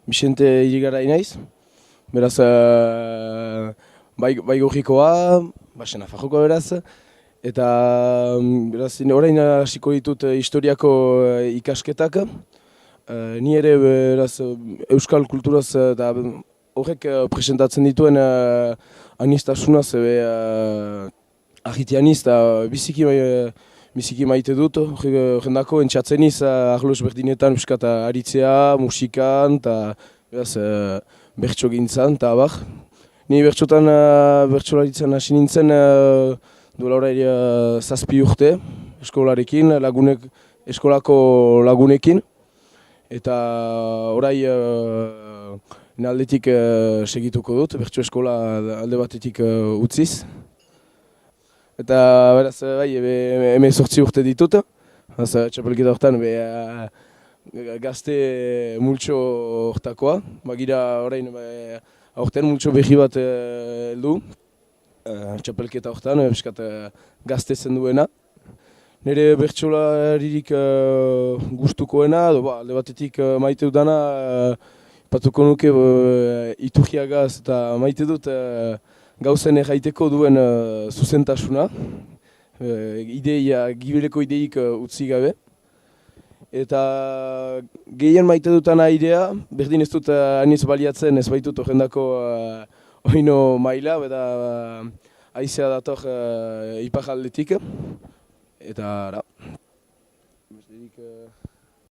Bixente Irigarai naiz. Beraz, bai gorrikoa, basen afajokoa beraz. Eta beraz, orain hasiko ditut historiako ikasketak. Ni ere beraz, euskal kulturaz eta horrek presentatzen dituen anistasunaz ahitianiz eta biziki maite dut. Jendako entxatzeniz arlo ezberdinetan euskat aritzea, musikan eta beraz bertso gintzan eta abar. Ni bertsolaritzen hasi nintzen duela orai 7 urte eskolarekin, eskolako lagunekin. Eta orai aldetik segituko dut, bertso eskola alde batetik utziz. Eta beraz, bai, hemen 8 urte ditut. Txapelketa horretan gazte multxo horretakoa. Bagira orain aurten multxo behi bat heldu. Txapelketa horretan, eskat gazte zen duena. Nire bertsolaririk gustukoena, alde batetik maite dudana, patuko nuke Iturriagaz eta maite dut gauzen erraiteko duen zuzentasuna, gibeleko ideik utzi gabe. Eta gehien maite dutana idea, berdin ez dut aniz baliatzen ez baitut horrendako oino maila, eta haizea dator iparaldetik. Eta ara.